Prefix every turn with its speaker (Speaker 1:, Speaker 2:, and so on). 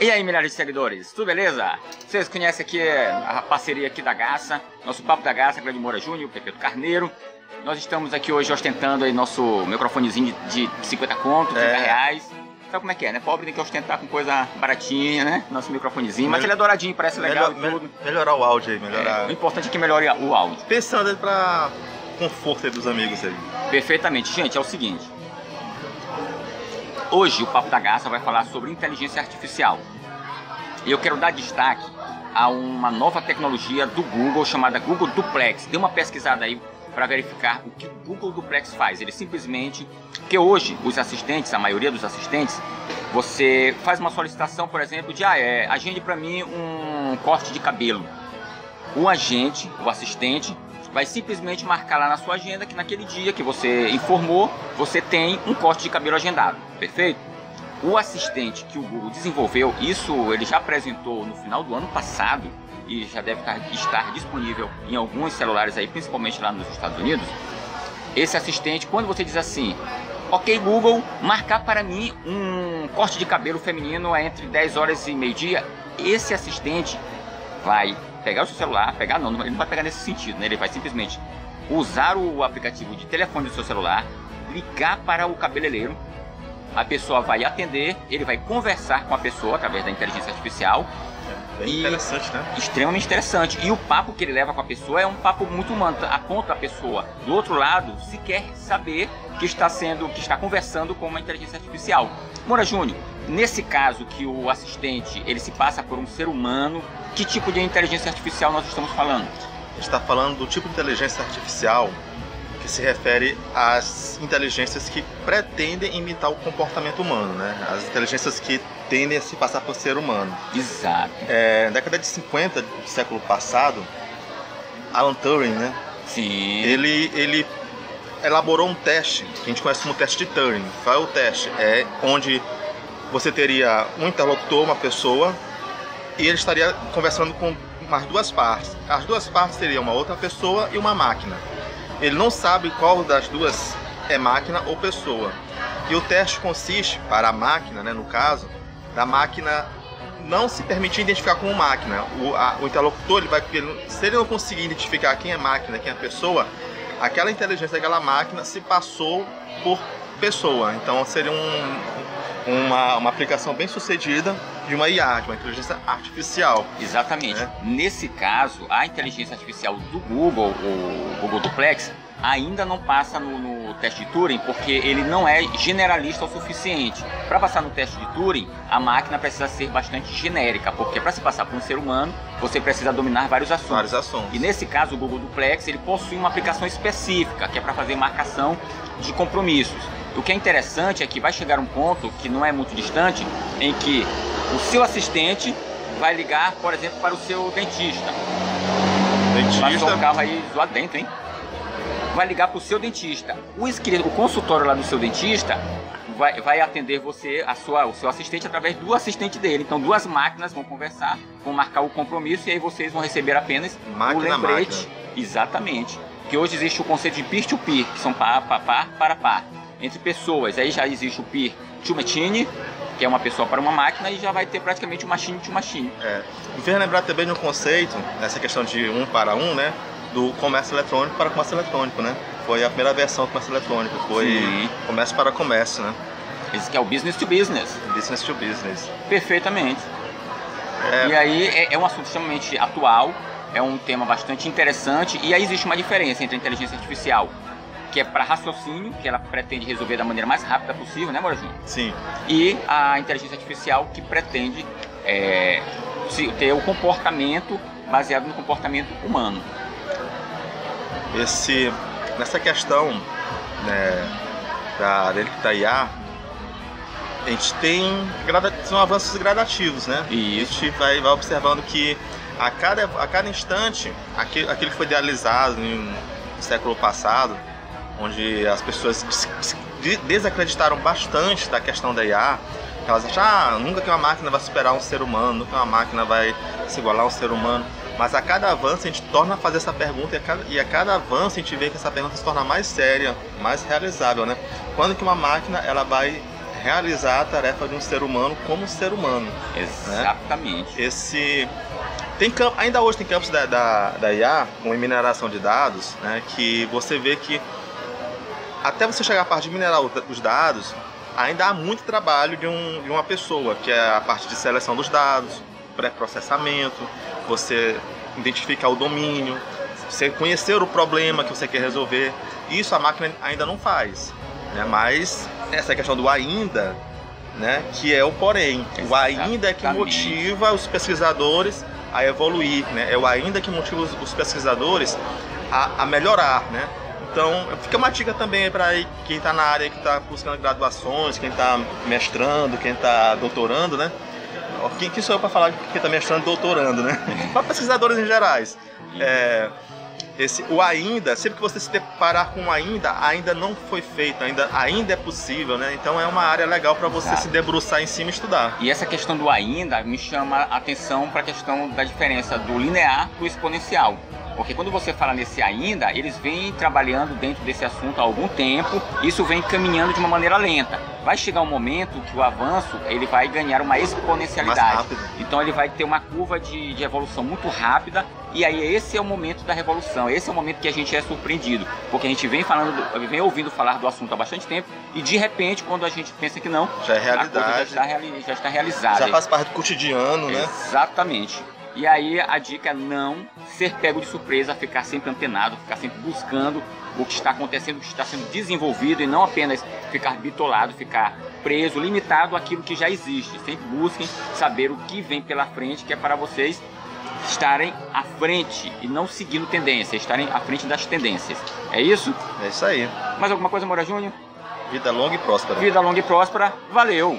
Speaker 1: E aí, milhares de seguidores, tudo beleza? Vocês conhecem aqui a parceria aqui da Garça, nosso Papo da Garça, Grande Moura Júnior, Pepeto Carneiro. Nós estamos aqui hoje ostentando aí nosso microfonezinho de 50 conto, 30 reais. Sabe como é que é, né? Pobre tem que ostentar com coisa baratinha, né? Nosso microfonezinho, mas ele é douradinho, parece legal e tudo.
Speaker 2: Melhorar o áudio aí, melhorar.
Speaker 1: O importante é que melhore o áudio.
Speaker 2: Pensando pra conforto aí dos amigos aí.
Speaker 1: Perfeitamente. Gente, é o seguinte. Hoje o Papo da Garça vai falar sobre inteligência artificial. E eu quero dar destaque a uma nova tecnologia do Google chamada Google Duplex. Dê uma pesquisada aí para verificar o que o Google Duplex faz. Ele simplesmente... Porque hoje os assistentes, a maioria dos assistentes, você faz uma solicitação, por exemplo, de agende para mim um corte de cabelo. O agente, o assistente, vai simplesmente marcar lá na sua agenda que naquele dia que você informou, você tem um corte de cabelo agendado, perfeito? O assistente que o Google desenvolveu, isso ele já apresentou no final do ano passado e já deve estar disponível em alguns celulares aí, principalmente lá nos Estados Unidos. Esse assistente, quando você diz assim, ok Google, marcar para mim um corte de cabelo feminino entre 10 horas e meio-dia, esse assistente vai pegar o seu celular, ele não vai pegar nesse sentido, né? Ele vai simplesmente usar o aplicativo de telefone do seu celular, ligar para o cabeleireiro, a pessoa vai atender, ele vai conversar com a pessoa através da inteligência artificial.
Speaker 2: Bem interessante, né?
Speaker 1: Extremamente interessante. E o papo que ele leva com a pessoa é um papo muito humano, a ponto da pessoa do outro lado sequer saber que está conversando com uma inteligência artificial. Moura Júnior, nesse caso que o assistente ele se passa por um ser humano, que tipo de inteligência artificial nós estamos falando?
Speaker 2: A gente está falando do tipo de inteligência artificial que se refere às inteligências que pretendem imitar o comportamento humano, né? As inteligências que tendem a se passar por ser humano.
Speaker 1: Exato.
Speaker 2: Na década de 50 do século passado, Alan Turing, né?
Speaker 1: Sim.
Speaker 2: Ele elaborou um teste que a gente conhece como teste de Turing. Qual é o teste? É onde você teria um interlocutor, uma pessoa, e ele estaria conversando com as duas partes. As duas partes seriam uma outra pessoa e uma máquina. Ele não sabe qual das duas é máquina ou pessoa. E o teste consiste, para a máquina, né, no caso, da máquina não se permitir identificar como máquina. O interlocutor, se ele não conseguir identificar quem é máquina, quem é pessoa, aquela inteligência daquela máquina se passou por pessoa. Então seria uma aplicação bem sucedida de uma IA, de uma inteligência artificial.
Speaker 1: Exatamente.
Speaker 2: Né?
Speaker 1: Nesse caso, a inteligência artificial do Google, o Google Duplex, ainda não passa no teste de Turing, porque ele não é generalista o suficiente. Para passar no teste de Turing, a máquina precisa ser bastante genérica, porque para se passar por um ser humano, você precisa dominar vários assuntos. E nesse caso, o Google Duplex, ele possui uma aplicação específica, que é para fazer marcação de compromissos. O que é interessante é que vai chegar um ponto, que não é muito distante, em que o seu assistente vai ligar, por exemplo, para o seu dentista. Passou um carro aí zoado dentro, hein? Vai ligar para o seu dentista. O consultório lá do seu dentista vai atender você, o seu assistente, através do assistente dele. Então, duas máquinas vão conversar, vão marcar o compromisso e aí vocês vão receber apenas o lembrete. Exatamente. Que hoje existe o conceito de peer-to-peer, que são par para par. Entre pessoas, aí já existe o peer to machine, que é uma pessoa para uma máquina, e já vai ter praticamente o machine to machine.
Speaker 2: Me fez lembrar também de um conceito, nessa questão de um para um, né? Do comércio eletrônico para comércio eletrônico, né? Foi a primeira versão do comércio eletrônico, foi comércio para comércio, né?
Speaker 1: Esse que é o business to business.
Speaker 2: Business to business.
Speaker 1: Perfeitamente. E aí é um assunto extremamente atual, é um tema bastante interessante, e aí existe uma diferença entre a inteligência artificial, que é para raciocínio, que ela pretende resolver da maneira mais rápida possível, né, Moura Júnior?
Speaker 2: Sim.
Speaker 1: E a inteligência artificial que pretende ter o comportamento baseado no comportamento humano.
Speaker 2: Nessa questão, né, da IA, a gente são avanços gradativos, né?
Speaker 1: Isso.
Speaker 2: A gente vai observando que a cada instante, aquilo que foi idealizado no século passado, onde as pessoas desacreditaram bastante da questão da IA, elas acham, nunca que uma máquina vai superar um ser humano, nunca uma máquina vai se igualar a um ser humano. Mas a cada avanço a gente torna a fazer essa pergunta e a cada avanço a gente vê que essa pergunta se torna mais séria, mais realizável, né? Quando que uma máquina ela vai realizar a tarefa de um ser humano como ser humano.
Speaker 1: Exatamente.
Speaker 2: Né? Ainda hoje tem campos da IA, com mineração de dados, né, que você vê que até você chegar à parte de minerar os dados, ainda há muito trabalho de uma pessoa, que é a parte de seleção dos dados, pré-processamento, você identificar o domínio, você conhecer o problema que você quer resolver. Isso a máquina ainda não faz, né? Mas essa questão do ainda, né, que é o porém. O ainda é que motiva os pesquisadores a evoluir, né? É o ainda que motiva os pesquisadores a melhorar, né? Então, fica uma dica também para quem está na área, que está buscando graduações, quem está mestrando, quem está doutorando, né? Quem sou eu para falar que está mestrando e doutorando, né? Para pesquisadores em gerais. O ainda, sempre que você se deparar com o ainda não foi feito, ainda é possível, né? Então é uma área legal para você se debruçar em cima e estudar.
Speaker 1: E essa questão do ainda me chama a atenção para a questão da diferença do linear do exponencial. Porque quando você fala nesse ainda, eles vêm trabalhando dentro desse assunto há algum tempo, isso vem caminhando de uma maneira lenta. Vai chegar um momento que o avanço ele vai ganhar uma exponencialidade. Então ele vai ter uma curva de evolução muito rápida, e aí esse é o momento da revolução, esse é o momento que a gente é surpreendido. Porque a gente vem ouvindo falar do assunto há bastante tempo, e de repente, quando a gente pensa que não,
Speaker 2: já é realidade,
Speaker 1: já está realizada.
Speaker 2: Já faz parte do cotidiano, né?
Speaker 1: Exatamente. E aí a dica é não ser pego de surpresa, ficar sempre antenado, ficar sempre buscando o que está acontecendo, o que está sendo desenvolvido, e não apenas ficar bitolado, ficar preso, limitado àquilo que já existe. Sempre busquem saber o que vem pela frente, que é para vocês estarem à frente e não seguindo tendências, estarem à frente das tendências. É isso?
Speaker 2: É isso aí.
Speaker 1: Mais alguma coisa, Moura Júnior?
Speaker 2: Vida longa e próspera.
Speaker 1: Vida longa e próspera. Valeu!